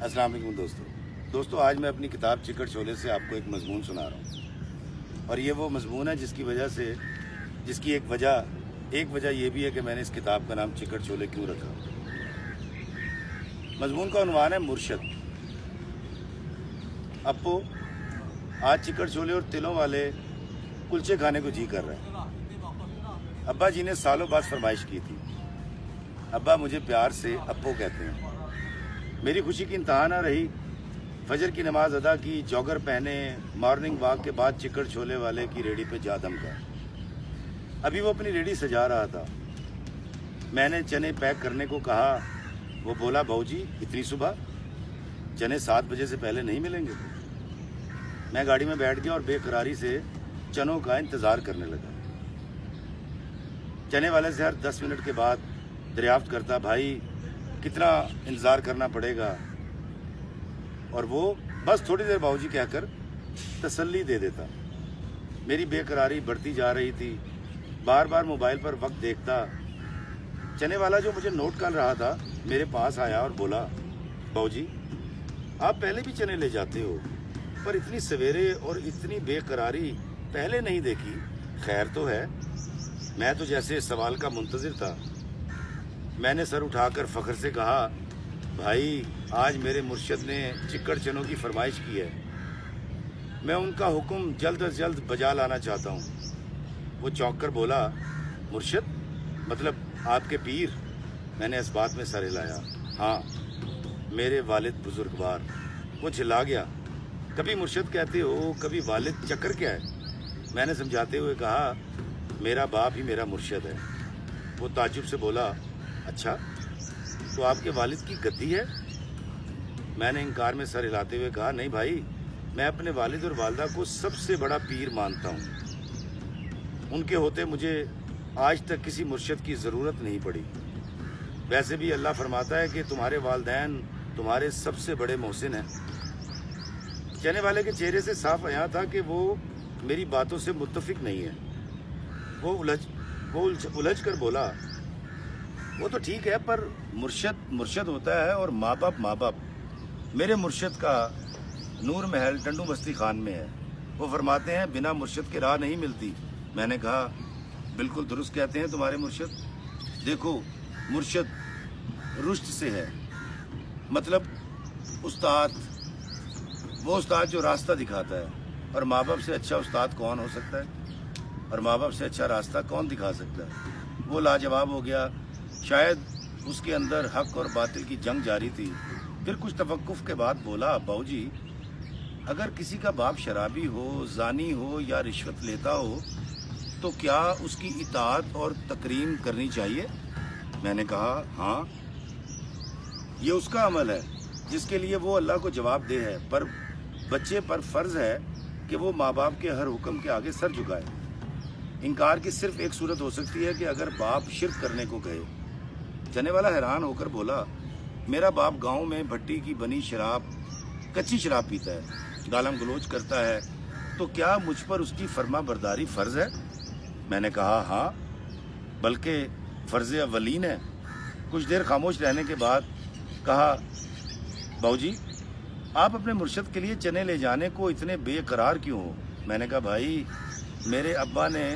अस्सलाम वालेकुम दोस्तों आज मैं अपनी किताब चिकट छोले से आपको एक मजमून सुना रहा हूँ। और ये वो मजमून है जिसकी एक वजह ये भी है कि मैंने इस किताब का नाम चिकट छोले क्यों रखा। मजमून का उन्वान है मुर्शद। अप्पो आज चिकट छोले और तिलों वाले कुलचे खाने को जी कर रहे हैं। अब्बा जी ने सालों बाद फरमाइश की थी। अब्बा मुझे प्यार से अप्पो कहते हैं। मेरी खुशी की इंतहा ना रही। फजर की नमाज अदा की, जॉगर पहने, मॉर्निंग वॉक के बाद चिकट छोले वाले की रेडी पे जा दमका। अभी वो अपनी रेडी सजा रहा था। मैंने चने पैक करने को कहा। वो बोला, बाऊजी इतनी सुबह? चने 7 बजे से पहले नहीं मिलेंगे। मैं गाड़ी में बैठ गया और बेकरारी से चनों का इंतज़ार करने लगा। चने वाले से हर 10 मिनट के बाद दरियाफ्त करता, भाई कितना इंतज़ार करना पड़ेगा, और वो बस थोड़ी देर बाबूजी कहकर तसल्ली दे देता। मेरी बेकरारी बढ़ती जा रही थी। बार बार मोबाइल पर वक्त देखता। चने वाला जो मुझे नोट कर रहा था मेरे पास आया और बोला, बाबूजी आप पहले भी चने ले जाते हो, पर इतनी सवेरे और इतनी बेकरारी पहले नहीं देखी। खैर तो है। मैं तो जैसे सवाल का मुंतज़िर था। मैंने सर उठाकर फ़ख्र से कहा, भाई आज मेरे मुर्शद ने चिकट चनों की फरमाइश की है। मैं उनका हुक्म जल्द अज जल्द बजा लाना चाहता हूँ। वो चौंक कर बोला, मुर्शद मतलब आपके पीर? मैंने इस बात में सर हिलाया। हाँ, मेरे वालिद बुजुर्गवार। वो चिल्ला गया, कभी मुर्शद कहते हो, कभी वालिद, चक्कर क्या है? मैंने समझाते हुए कहा, मेरा बाप ही मेरा मुर्शद है। वो ताज्जुब से बोला, अच्छा तो आपके वालिद की गद्दी है? मैंने इनकार में सर हिलाते हुए कहा, नहीं भाई, मैं अपने वालिद और वालदा को सबसे बड़ा पीर मानता हूँ। उनके होते मुझे आज तक किसी मुर्शद की ज़रूरत नहीं पड़ी। वैसे भी अल्लाह फरमाता है कि तुम्हारे वालिदैन तुम्हारे सबसे बड़े मोहसिन हैं। चने वाले के चेहरे से साफ आया था कि वो मेरी बातों से मुत्तफिक नहीं है। वो उलझ कर बोला, वो तो ठीक है, पर मुर्शद होता है और माँ बाप। मेरे मुर्शद का नूर महल टंडू बस्ती खान में है। वो फरमाते हैं बिना मुर्शद के राह नहीं मिलती। मैंने कहा, बिल्कुल दुरुस्त कहते हैं तुम्हारे मुर्शद। देखो, मुर्शद रुश्त से है, मतलब उस्ताद, वो उस्ताद जो रास्ता दिखाता है। और माँ बाप से अच्छा उस्ताद कौन हो सकता है, और माँ बाप से अच्छा रास्ता कौन दिखा सकता है? वो लाजवाब हो गया। शायद उसके अंदर हक और बातिल की जंग जारी थी। फिर कुछ तवक्कुफ के बाद बोला, बाऊजी अगर किसी का बाप शराबी हो, जानी हो या रिश्वत लेता हो तो क्या उसकी इताअत और तकरीम करनी चाहिए? मैंने कहा, हाँ, ये उसका अमल है जिसके लिए वो अल्लाह को जवाब दे है, पर बच्चे पर फ़र्ज़ है कि वो माँ बाप के हर हुक्म के आगे सर झुकाए। इनकार की सिर्फ एक सूरत हो सकती है कि अगर बाप शिर्क करने को कहे। चने वाला हैरान होकर बोला, मेरा बाप गांव में भट्टी की बनी शराब, कच्ची शराब पीता है, गालम गलोच करता है, तो क्या मुझ पर उसकी फर्मा बरदारी फ़र्ज़ है? मैंने कहा, हाँ, बल्कि फ़र्ज़ अव्वलीन है। कुछ देर खामोश रहने के बाद कहा, बाऊजी आप अपने मुर्शद के लिए चने ले जाने को इतने बेकरार क्यों हो? मैंने कहा, भाई मेरे अब्बा ने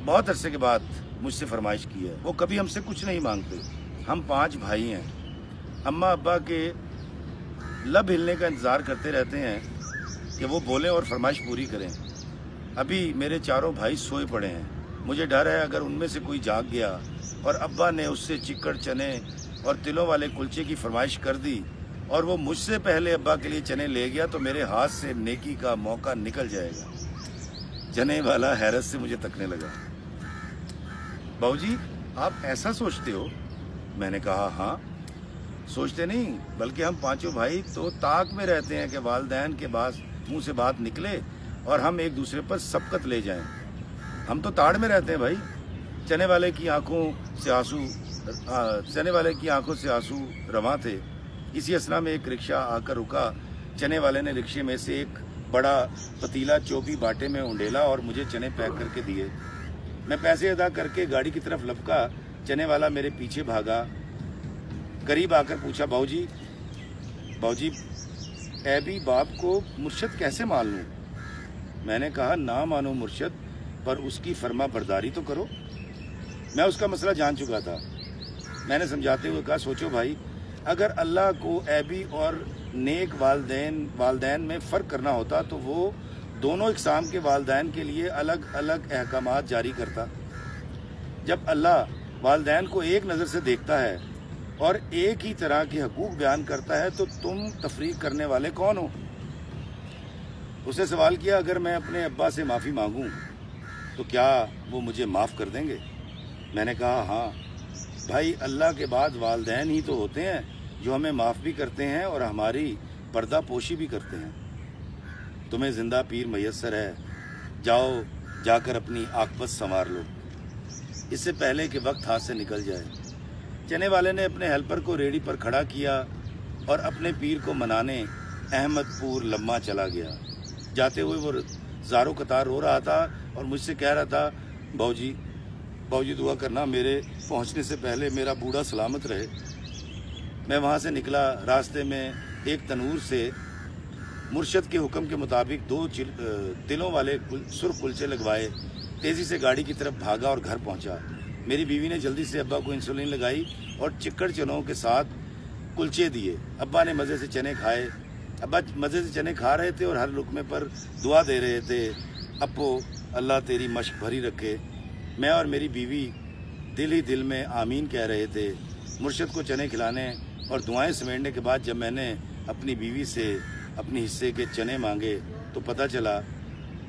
बहुत अरसे के बाद मुझसे फरमाइश की है। वो कभी हमसे कुछ नहीं मांगते। हम 5 भाई हैं। अम्मा अब्बा के लब हिलने का इंतज़ार करते रहते हैं कि वो बोलें और फरमाइश पूरी करें। अभी मेरे चारों भाई सोए पड़े हैं। मुझे डर है अगर उनमें से कोई जाग गया और अब्बा ने उससे चिकट चने और तिलों वाले कुलचे की फरमाइश कर दी और वो मुझसे पहले अब्बा के लिए चने ले गया, तो मेरे हाथ से नेकी का मौका निकल जाएगा। चने वाला हैरत से मुझे तकने लगा। बाऊजी आप ऐसा सोचते हो? मैंने कहा, हाँ, सोचते नहीं बल्कि हम 5 भाई तो ताक में रहते हैं कि वालिदैन के मुंह से बात निकले और हम एक दूसरे पर सबकत ले जाएं। हम तो ताड़ में रहते हैं भाई। चने वाले की आंखों से आंसू रवां थे। इसी असना में एक रिक्शा आकर रुका। चने वाले ने रिक्शे में से एक बड़ा पतीला चौबी बाटे में उंडेला और मुझे चने पैक करके दिए। मैं पैसे अदा करके गाड़ी की तरफ लपका। चने वाला मेरे पीछे भागा। قریب آ کر پوچھا باؤ جی ایبی باپ کو مرشد کیسے مان لوں؟ میں نے کہا نہ مانو مرشد، پر اس کی فرما برداری تو کرو۔ میں اس کا مسئلہ جان چکا تھا۔ میں نے سمجھاتے ہوئے کہا سوچو بھائی، اگر اللہ کو ایبی اور نیک والدین میں فرق کرنا ہوتا تو وہ دونوں اقسام کے والدین کے لیے الگ الگ احکامات جاری کرتا۔ جب اللہ والدین کو ایک نظر سے دیکھتا ہے اور ایک ہی طرح کے حقوق بیان کرتا ہے تو تم تفریق کرنے والے کون ہو؟ اس نے سوال کیا اگر میں اپنے ابا سے معافی مانگوں تو کیا وہ مجھے معاف کر دیں گے؟ میں نے کہا ہاں بھائی، اللہ کے بعد والدین ہی تو ہوتے ہیں جو ہمیں معاف بھی کرتے ہیں اور ہماری پردہ پوشی بھی کرتے ہیں۔ تمہیں زندہ پیر میسر ہے، جاؤ جا کر اپنی عاقبت سنوار لو اس سے پہلے کہ وقت ہاتھ سے نکل جائے۔ چنے والے نے اپنے ہیلپر کو ریڑھی پر کھڑا کیا اور اپنے پیر کو منانے احمد پور لمحہ چلا گیا۔ جاتے ہوئے وہ زاروں قطار رو رہا تھا اور مجھ سے کہہ رہا تھا باؤ جی دعا کرنا میرے پہنچنے سے پہلے میرا بوڑھا سلامت رہے۔ میں وہاں سے نکلا، راستے میں ایک تنور سے مرشد کے حکم کے مطابق 2 تلوں والے سرخ کلچے لگوائے، تیزی سے گاڑی کی طرف بھاگا اور گھر پہنچا۔ میری بیوی نے جلدی سے ابا کو انسولین لگائی اور چکڑ چنوں کے ساتھ کلچے دیے۔ ابا نے مزے سے چنے کھائے۔ ابا مزے سے چنے کھا رہے تھے اور ہر لقمے پر دعا دے رہے تھے، ابو اللہ تیری مشق بھری رکھے۔ میں اور میری بیوی دل ہی دل میں آمین کہہ رہے تھے۔ مرشد کو چنے کھلانے اور دعائیں سمیٹنے کے بعد جب میں نے اپنی بیوی سے اپنے حصے کے چنے مانگے تو پتہ چلا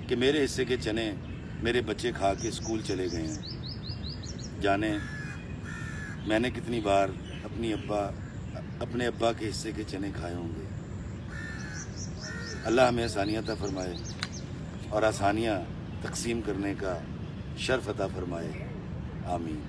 کہ میرے حصے کے چنے میرے بچے کھا کے اسکول چلے گئے ہیں۔ جانے میں نے کتنی بار اپنے ابا کے حصے کے چنے کھائے ہوں گے۔ اللہ ہمیں آسانیاں عطا فرمائے اور آسانیاں تقسیم کرنے کا شرف عطا فرمائے، آمین۔